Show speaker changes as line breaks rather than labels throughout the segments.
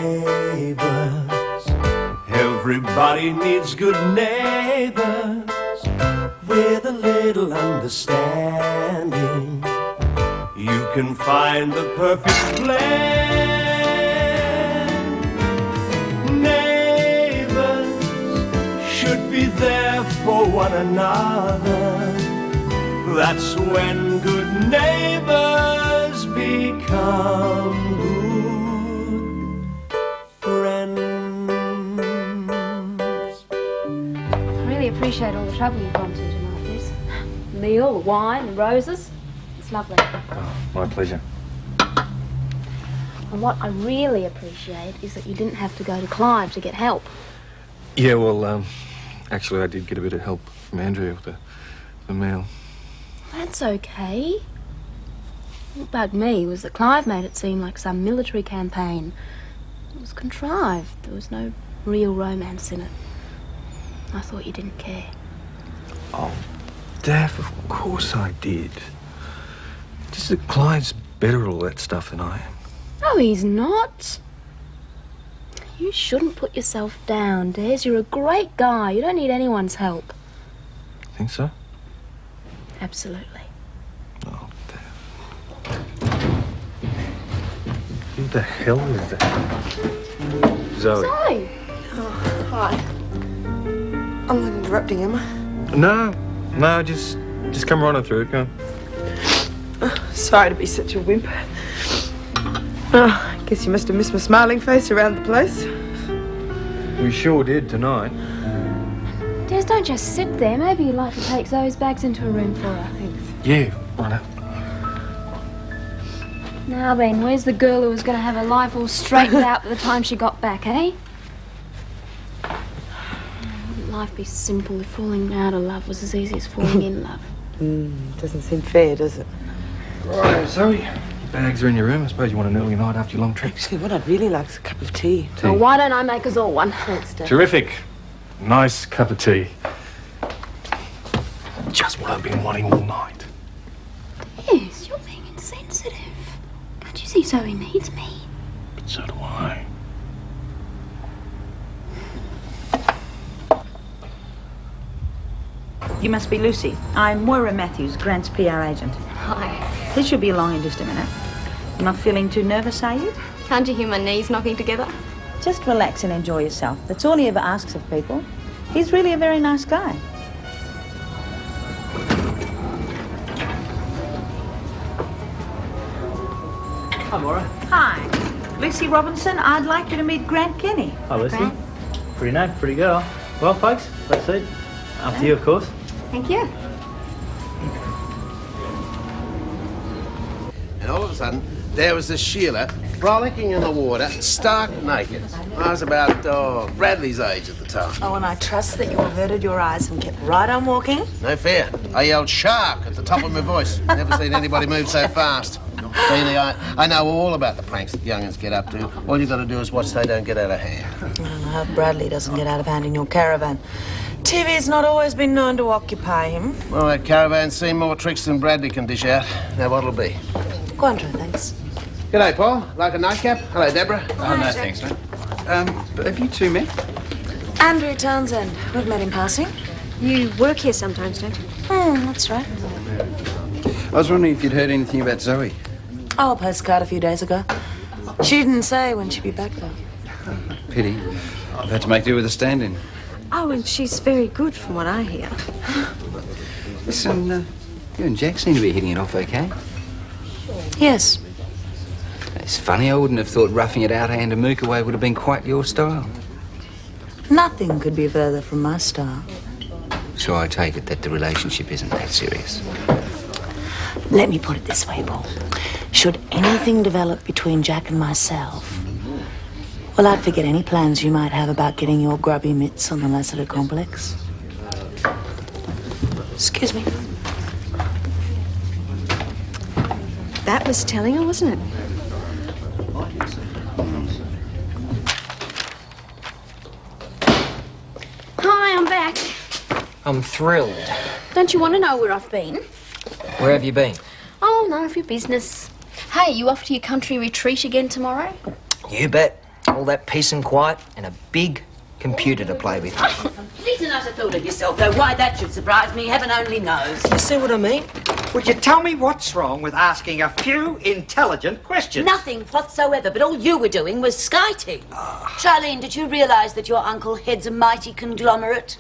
Neighbours. Everybody needs good neighbours with a little understanding. You can find the perfect blend. Neighbours should be there for one another. That's when good neighbours become good friends.
I really appreciate all the trouble you've gone to tonight, Liz. The meal, the wine, the roses. It's lovely.
Oh, my pleasure.
And what I really appreciate is that you didn't have to go to Clive to get help.
Yeah, well, actually I did get a bit of help from Andrea with the meal.
That's okay. What bugged me was that Clive made it seem like some military campaign. It was contrived. There was no real romance in it. I thought you didn't care.
Oh, Daff, of course I did. Just that Clive's better at all that stuff than I am.
No, he's not. You shouldn't put yourself down, Des. You're a great guy. You don't need anyone's help.
Think so?
Absolutely.
Oh, Daff. Who the hell is that? Zoe.
Zoe!
Oh, hi. I'm not interrupting, am I?
No, just come right on through it, go on.
Oh, sorry to be such a wimp. Oh, I guess you must have missed my smiling face around the place.
We sure did tonight.
Des, don't just sit there. Maybe you'd like to take Zoe's bags into a room for her. Thanks.
Yeah, right up.
Now then, where's the girl who was going to have her life all straightened out by the time she got back, eh? Wouldn't life be simple if falling out of love was as easy as falling in love?
Doesn't seem fair, does it?
Right, Zoe. Your bags are in your room. I suppose you want an early night after your long trip.
Actually, what I'd really like is a cup of tea.
Well, why don't I make us all one? Thanks, Des.
Terrific. Nice cup of tea. Just what I've been wanting all night.
Yes, you're being insensitive. Can't you see Zoe needs me?
But so do I.
You must be Lucy. I'm Moira Matthews, Grant's PR agent.
Hi.
This should be along in just a minute. You're not feeling too nervous, are you?
Can't you hear my knees knocking together?
Just relax and enjoy yourself. That's all he ever asks of people. He's really a very nice guy.
Hi, Maura.
Hi. Lucy Robinson, I'd like you to meet Grant Kenny.
Hi, Lucy.
Grant.
Pretty name, pretty girl. Well, folks, let's see. After you, of course.
Thank you.
And all of a sudden, there was this Sheila frolicking in the water, stark naked. I was about Bradley's age at the time.
Oh, and I trust that you averted your eyes and kept right on walking.
No fear. I yelled "shark" at the top of my voice. Never seen anybody move so fast. Really, I know all about the pranks that young'uns get up to. All you got to do is watch they don't get out of hand.
I hope Bradley doesn't get out of hand in your caravan. TV's not always been known to occupy him.
Well, that caravan's seen more tricks than Bradley can dish out. Now, what'll it be?
Quandra, thanks.
G'day, Paul. Like a nightcap? Hello, Deborah.
Oh, no, thanks, mate. But have you two met?
Andrew Townsend. We've met in passing.
You work here sometimes, don't you?
That's right.
I was wondering if you'd heard anything about Zoe.
Oh, a postcard a few days ago. She didn't say when she'd be back, though.
Pity. I've had to make do with a stand-in.
Oh, and she's very good from what I hear.
Listen, you and Jack seem to be hitting it off okay.
Yes.
It's funny, I wouldn't have thought roughing it out hand to Mook away would have been quite your style.
Nothing could be further from my style.
So I take it that the relationship isn't that serious.
Let me put it this way, Paul. Should anything develop between Jack and myself, well, I'd forget any plans you might have about getting your grubby mitts on the Lassiter complex. Excuse me.
That was telling her, wasn't it? Hi, I'm back.
I'm thrilled.
Don't you want to know where I've been?
Where have you been?
Oh, none of your business. Hey, you off to your country retreat again tomorrow?
You bet. All that peace and quiet and a big computer to play with.
Complete and utter fool of yourself, though. Why that should surprise me, heaven only knows.
You see what I mean?
Would you tell me what's wrong with asking a few intelligent questions?
Nothing whatsoever, but all you were doing was skiting. Charlene, did you realise that your uncle heads a mighty conglomerate?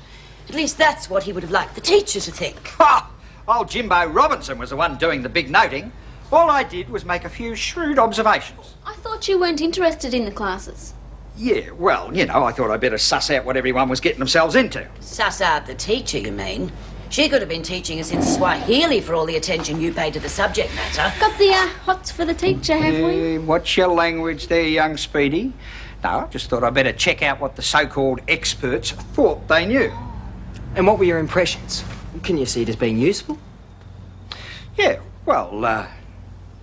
At least that's what he would have liked the teacher to think.
Ha! Old Jimbo Robinson was the one doing the big noting. All I did was make a few shrewd observations.
I thought you weren't interested in the classes.
Yeah, well, you know, I thought I'd better suss out what everyone was getting themselves into.
Suss out the teacher, you mean? She could have been teaching us in Swahili for all the attention you paid to the subject matter.
Got the hots for the teacher, have we?
What's your language there, young Speedy? No, I just thought I'd better check out what the so-called experts thought they knew.
And what were your impressions? Can you see it as being useful?
Yeah, well,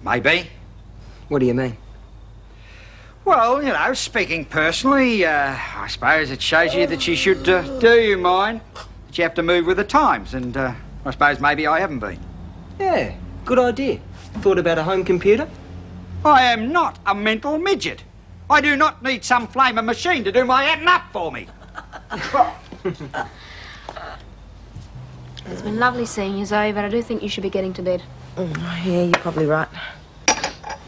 maybe.
What do you mean?
Well, you know, speaking personally, I suppose it shows you that you should do you mind, that you have to move with the times, and I suppose maybe I haven't been.
Yeah, good idea. Thought about a home computer?
I am not a mental midget. I do not need some flaming machine to do my adding up for me.
It's been lovely seeing you, Zoe, but I do think you should be getting to bed.
Yeah, you're probably right.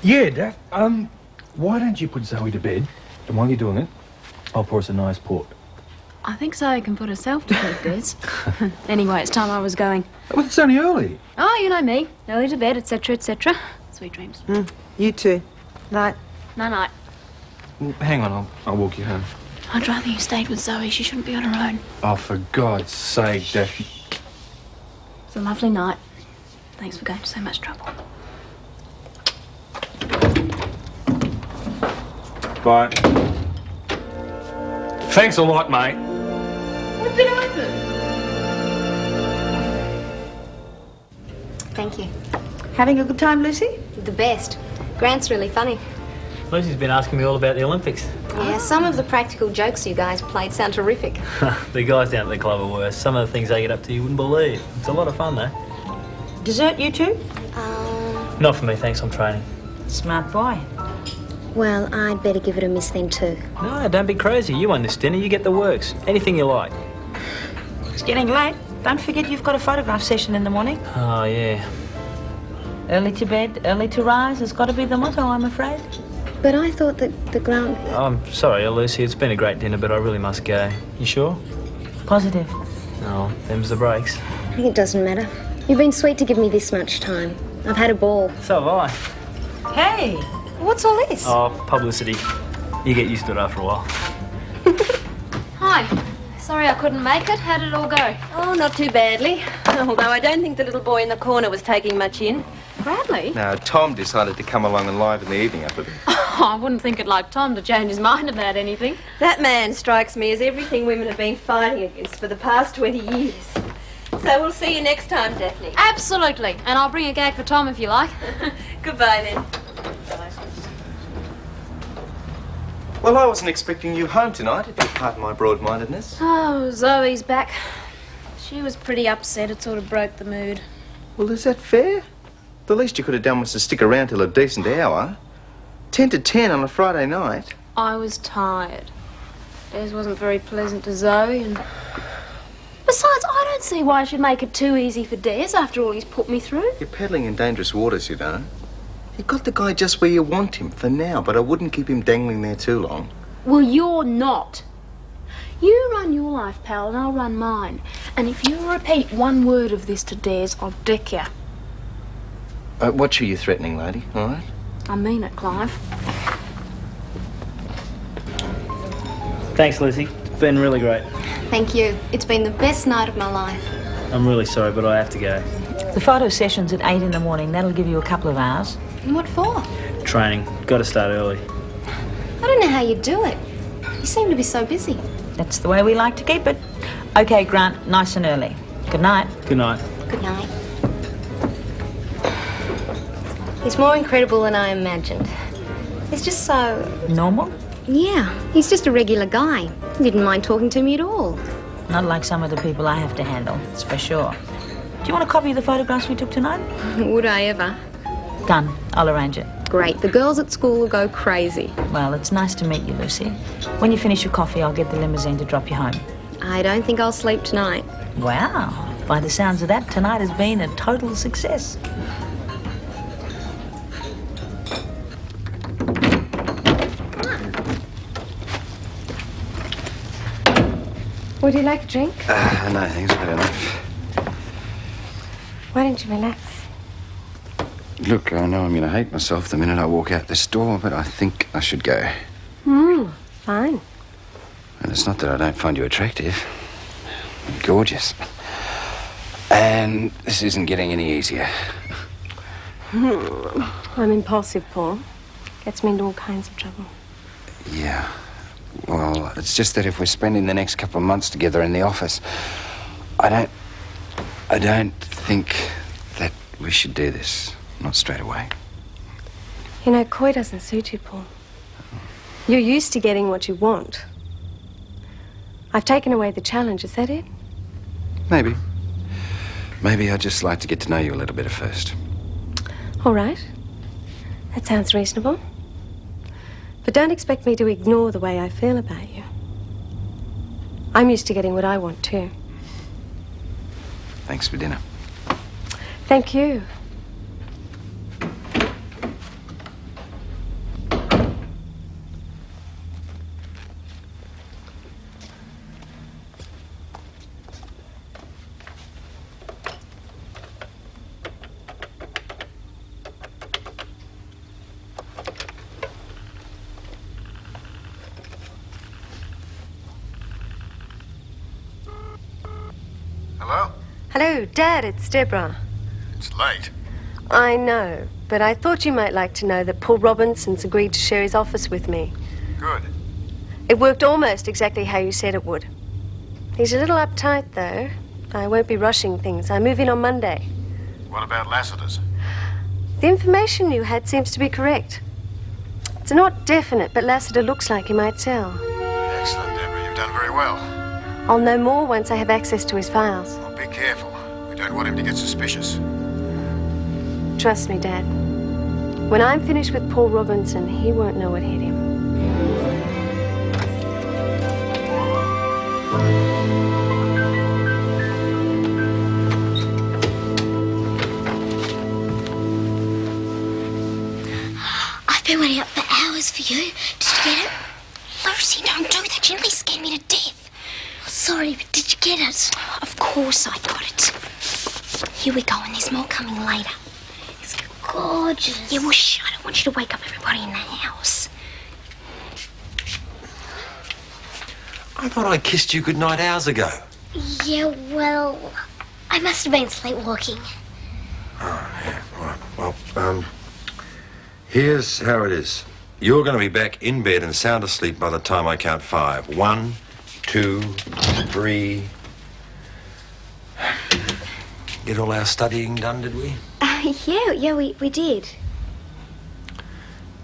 Yeah, Daph. Why don't you put Zoe to bed? And while you're doing it, I'll pour us a nice port.
I think Zoe can put herself to bed, Des. Anyway, it's time I was going.
Well, it's only early.
Oh, you know me. Early to bed, etc., etc. Sweet dreams.
You too. Night.
Night-night.
Well, hang on, I'll walk you home.
I'd rather you stayed with Zoe. She shouldn't be on her own.
Oh, for God's sake, Daphne.
It's a lovely night. Thanks for going to so much trouble.
Bye. Thanks a lot, mate.
What did I do? Thank you.
Having a good time, Lucy?
The best. Grant's really funny.
Lucy's been asking me all about the Olympics.
Yeah, some of the practical jokes you guys played sound terrific.
The guys down at the club are worse. Some of the things they get up to you wouldn't believe. It's a lot of fun, though.
Dessert, you two?
Not for me, thanks. I'm training.
Smart boy.
Well, I'd better give it a miss then too.
No, don't be crazy. You won this dinner. You get the works. Anything you like.
It's getting late. Don't forget you've got a photograph session in the morning.
Oh, yeah.
Early to bed, early to rise has got to be the motto, I'm afraid.
But I thought that the Grant...
I'm sorry, Lucy. It's been a great dinner, but I really must go. You sure?
Positive.
Oh, them's the breaks.
I think it doesn't matter. You've been sweet to give me this much time. I've had a ball.
So have I.
Hey, what's all this?
Oh, publicity. You get used to it after a while.
Hi. Sorry I couldn't make it. How did it all go?
Oh, not too badly. Although I don't think the little boy in the corner was taking much in.
Bradley?
No, Tom decided to come along and liven the evening up a bit.
Oh, I wouldn't think it like Tom to change his mind about anything.
That man strikes me as everything women have been fighting against for the past 20 years. So we'll see you next time, Daphne.
Absolutely. And I'll bring a gag for Tom if you like.
Goodbye then.
Well, I wasn't expecting you home tonight, if you'll pardon my broad-mindedness.
Oh, Zoe's back. She was pretty upset. It sort of broke the mood.
Well, is that fair? The least you could have done was to stick around till a decent hour. 10 to 10 on a Friday night.
I was tired. Des wasn't very pleasant to Zoe, and... Besides, I don't see why I should make it too easy for Des after all he's put me through.
You're paddling in dangerous waters, you know. You got the guy just where you want him for now, but I wouldn't keep him dangling there too long.
Well, you're not. You run your life, pal, and I'll run mine. And if you repeat one word of this to Des, I'll dick you.
What are you threatening, lady? All right?
I mean it, Clive.
Thanks, Lucy. It's been really great.
Thank you. It's been the best night of my life.
I'm really sorry, but I have to go.
The photo session's at 8 in the morning. That'll give you a couple of hours.
And what for?
Training. Got to start early.
I don't know how you do it. You seem to be so busy.
That's the way we like to keep it. Okay, Grant, nice and early. Good night.
Good night.
Good night. He's more incredible than I imagined. He's just so...
Normal?
Yeah, he's just a regular guy. He didn't mind talking to me at all.
Not like some of the people I have to handle, that's for sure. Do you want a copy of the photographs we took tonight?
Would I ever?
Done. I'll arrange it.
great. The girls at school will go crazy.
Well, it's nice to meet you, Lucy. When you finish your coffee, I'll get the limousine to drop you home.
I don't think I'll sleep tonight.
Wow. By the sounds of that, tonight has been a total success.
Would you like a drink?
No, thanks, good enough.
Why don't you relax?
Look, I know I'm going to hate myself the minute I walk out this door, but I think I should go.
Fine.
And it's not that I don't find you attractive. You're gorgeous. And this isn't getting any easier.
I'm impulsive, Paul. Gets me into all kinds of trouble.
Yeah. Well, it's just that if we're spending the next couple of months together in the office, I don't think that we should do this. Not straight away.
You know, Coy doesn't suit you, Paul. You're used to getting what you want. I've taken away the challenge, is that it?
Maybe. Maybe I'd just like to get to know you a little bit at first.
All right. That sounds reasonable. But don't expect me to ignore the way I feel about you. I'm used to getting what I want, too.
Thanks for dinner.
Thank you.
Hello?
Hello, Dad, it's Deborah.
It's late.
I know, but I thought you might like to know that Paul Robinson's agreed to share his office with me.
Good.
It worked almost exactly how you said it would. He's a little uptight, though. I won't be rushing things. I move in on Monday.
What about Lassiter's?
The information you had seems to be correct. It's not definite, but Lassiter looks like he might sell.
Excellent, Deborah. You've done very well.
I'll know more once I have access to his files.
Well, be careful. We don't want him to get suspicious.
Trust me, Dad. When I'm finished with Paul Robinson, he won't know what hit him.
I've been waiting up for hours for you. Did you get it? Lucy, don't do that. You nearly scared me to death. Sorry, but did you get it? Of course I got it. Here we go, and there's more coming later. It's gorgeous. Yeah, well, shh. I don't want you to wake up everybody in the house.
I thought I kissed you goodnight hours ago.
Yeah, well, I must have been sleepwalking.
Oh, yeah, right. Well, here's how it is. You're going to be back in bed and sound asleep by the time I count 5. 1, 2, 3. Get all our studying done, did we?
Yeah, we did.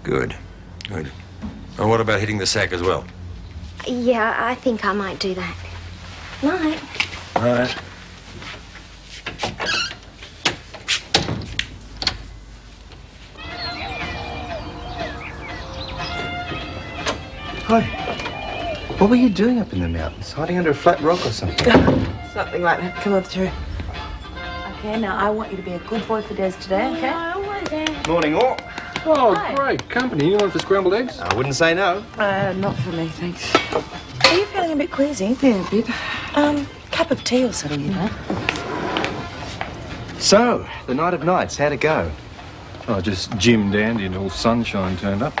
Good. And what about hitting the sack as well?
Yeah, I think I might do that. Night.
All right.
Hi. What were you doing up in the mountains? Hiding under a flat rock or something?
Something like that. Come on through.
Okay, now I want you to be a good boy for Des today, okay?
I won't dare.
Morning, all.
Oh,
Hi.
great. Company. You want for scrambled eggs?
I wouldn't say no.
Not for me, thanks.
Are you feeling a bit queasy?
Yeah, a bit.
Cup of tea will settle you down.
So, the night of nights, how'd it go?
Oh, just Jim Dandy until sunshine turned up.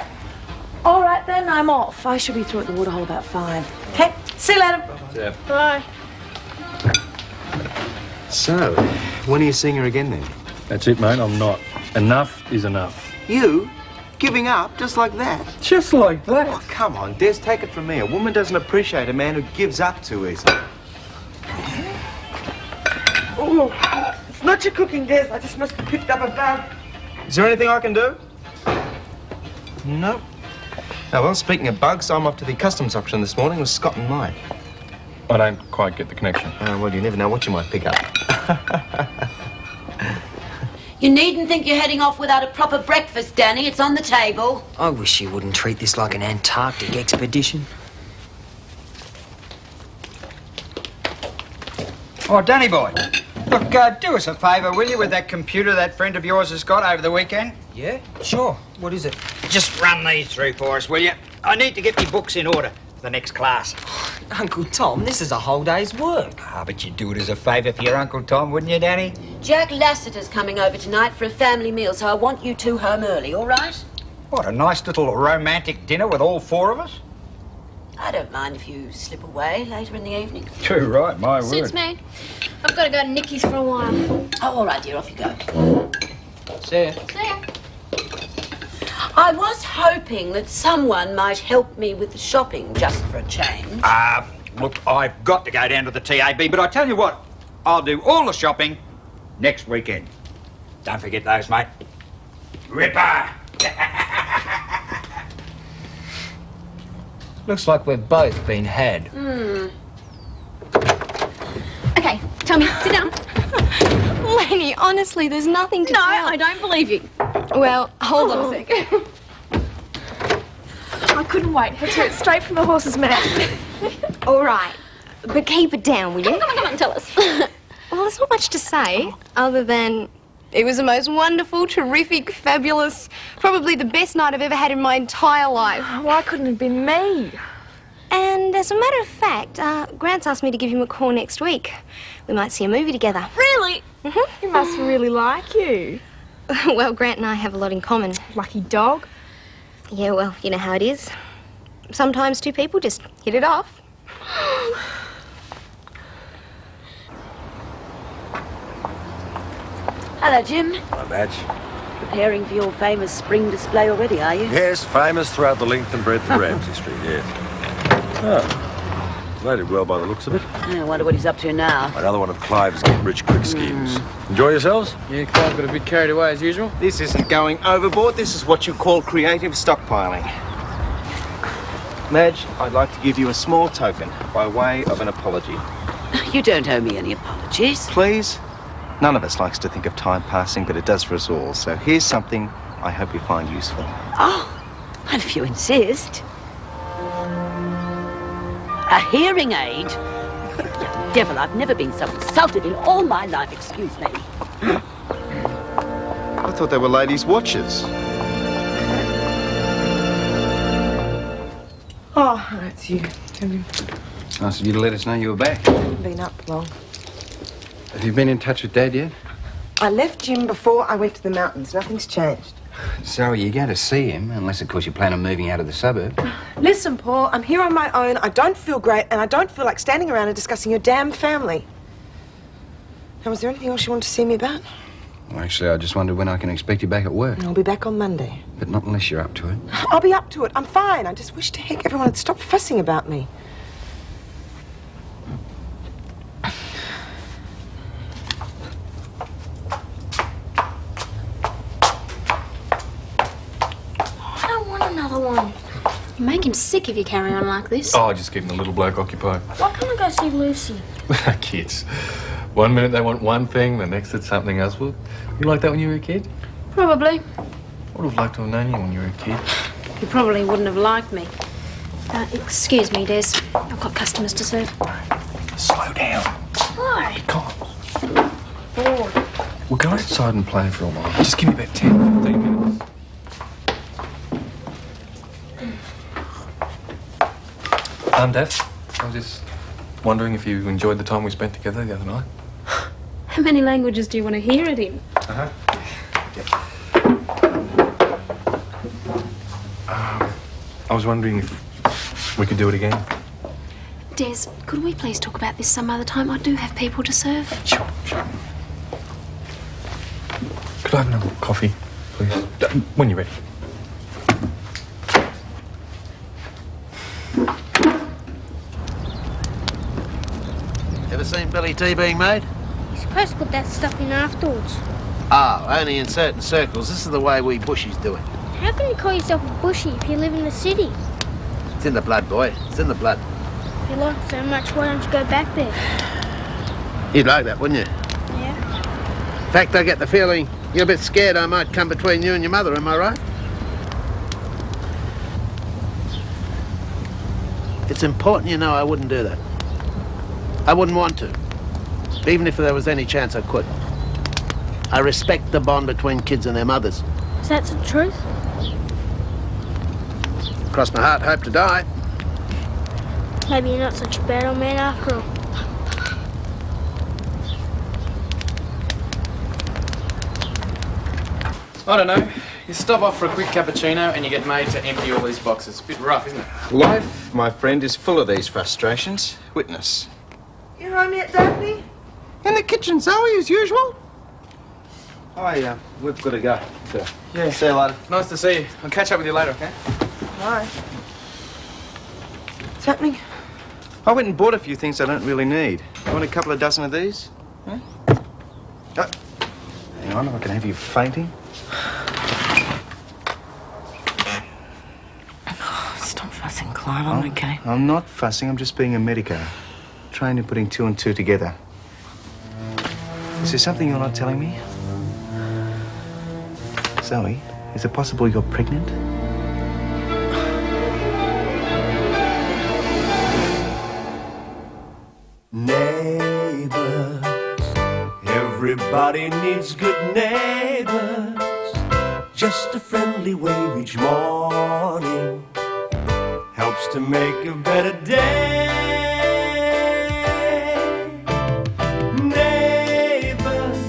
All right, then, I'm off. I should be through at the waterhole about 5. Okay, see you later.
Yeah.
Bye.
So, when are you seeing her again then?
That's it, mate. I'm not. Enough is enough.
You? Giving up just like that?
Just like that?
Oh, come on, Des, take it from me. A woman doesn't appreciate a man who gives up too easily.
Oh, it's not your cooking, Des. I just must have picked up a bug.
Is there anything I can do? No. Oh, well, speaking of bugs, I'm off to the customs auction this morning with Scott and Mike.
I don't quite get the connection.
Well, you never know what you might pick up.
You needn't think you're heading off without a proper breakfast, Danny. It's on the table.
I wish you wouldn't treat this like an Antarctic expedition.
Oh, Danny boy. Look, do us a favour, will you, with that computer that friend of yours has got over the weekend?
Yeah, sure. What is it?
Just run these through for us, will you? I need to get my books in order for the next class.
Uncle Tom, this is a whole day's work.
Ah, but you'd do it as a favour for your Uncle Tom, wouldn't you, Danny?
Jack Lasseter's coming over tonight for a family meal, so I want you two home early, all right?
What, a nice little romantic dinner with all four of us?
I don't mind if you slip away later in the evening.
Too right, my word.
Suits me. I've got to go to Nikki's for a while.
Oh, all right, dear, off you go.
See ya.
See ya.
I was hoping that someone might help me with the shopping just for a change.
Look, I've got to go down to the TAB, but I tell you what, I'll do all the shopping next weekend. Don't forget those, mate. Ripper!
Looks like we've both been had.
Okay, tell me, sit down.
Lenny, honestly, there's nothing to
No,
tell.
I don't believe you.
Well, hold on a sec. I couldn't wait. Had to it straight from the horse's mouth. All right, but keep it down, will you?
Come on, tell us.
Well, there's not much to say, other than it was the most wonderful, terrific, fabulous, probably the best night I've ever had in my entire life.
Why couldn't it have been me?
And as a matter of fact, Grant's asked me to give him a call next week. We might see a movie together.
Really?
Mm-hmm.
He must really like you.
Well, Grant and I have a lot in common.
Lucky dog.
Yeah, well, you know how it is. Sometimes two people just hit it off.
Hello, Jim.
Hi, Madge.
Preparing for your famous spring display already, are you?
Yes, famous throughout the length and breadth of Ramsay Street, yes. Oh, loaded well by the looks of it.
I wonder what he's up to now.
Another one of Clive's get-rich-quick schemes. Enjoy yourselves?
Yeah, Clive got a bit carried away as usual.
This isn't going overboard. This is what you call creative stockpiling. Madge, I'd like to give you a small token by way of an apology.
You don't owe me any apologies.
Please? None of us likes to think of time passing, but it does for us all. So here's something I hope you find useful.
Oh, well, if you insist. A hearing aid? Devil, I've never been so insulted in all my life, excuse me.
I thought they were ladies' watches.
Oh, that's you. Come in.
Nice of you to let us know you were back.
Haven't been up long.
Have you been in touch with Dad yet?
I left Jim before I went to the mountains. Nothing's changed.
So are you going to see him? Unless, of course, you plan on moving out of the suburb.
Listen, Paul, I'm here on my own. I don't feel great, and I don't feel like standing around and discussing your damn family. Now, was there anything else you wanted to see me about?
Well, actually, I just wondered when I can expect you back at work.
I'll be back on Monday.
But not unless you're up to it.
I'll be up to it. I'm fine. I just wish to heck everyone would stop fussing about me.
Another one. You make him sick if you carry on like this.
Oh, just keeping the little bloke occupied.
Why can't I go see Lucy?
Kids. 1 minute they want one thing, the next it's something else. Well, you like that when you were a kid?
Probably.
I would have liked to have known you when you were a kid.
You probably wouldn't have liked me. Excuse me, Des. I've got customers to serve.
Slow down.
Why?
Bored. We'll go outside and play for a while. Just give me about 10, 15 minutes. Dad, I was just wondering if you enjoyed the time we spent together the other night.
How many languages do you want to hear it in?
Uh-huh. I was wondering if we could do it again.
Des, could we please talk about this some other time? I do have people to serve.
Sure. Could I have another coffee, please? When you're ready.
Ever seen Billy tea being made?
You're supposed to put that stuff in afterwards.
Ah, only in certain circles. This is the way we bushies do it.
How can you call yourself a bushy if you live in the city?
It's in the blood, boy. It's in the blood.
If you like it so much, why don't you go back there?
You'd like that, wouldn't you?
Yeah.
In fact, I get the feeling You're a bit scared I might come between you and your mother, am I right? It's important you know I wouldn't do that. I wouldn't want to. Even if there was any chance I could. I respect the bond between kids and their mothers.
Is that the truth?
Cross my heart, hope to die.
Maybe you're not such a bad old man after all.
I don't know. You stop off for a quick cappuccino and you get made to empty all these boxes. Bit rough, isn't it?
Life, my friend, is full of these frustrations. Witness.
You home yet, Daphne?
In the kitchen, Zoe, as usual.
We've got to go. So,
Yeah.
see you later.
Nice to see you. I'll catch up with you later, okay?
Hi. What's happening?
I went and bought a few things I don't really need. You want a couple of dozen of these? Huh? Oh, hang on, if I can have you fainting.
Stop fussing, Clive. I'm okay.
I'm not fussing, I'm just being a medico. Trained in putting two and two together. Is there something you're not telling me? Zoe, is it possible you're pregnant?
Neighbors, everybody needs good neighbors. Just a friendly wave each morning helps to make a better day. Neighbors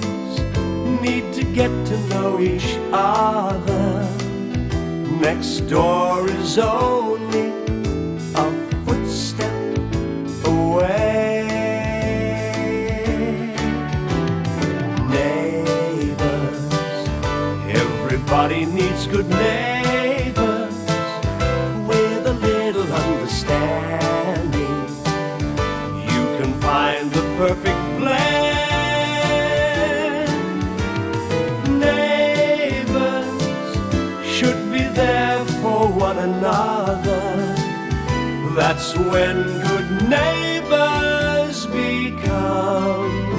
need to get to know each other. Next door is only a footstep away. Neighbors, everybody needs good neighbors with a little understanding. You can find the perfect blend. Neighbors should be there for one another. That's when good neighbors become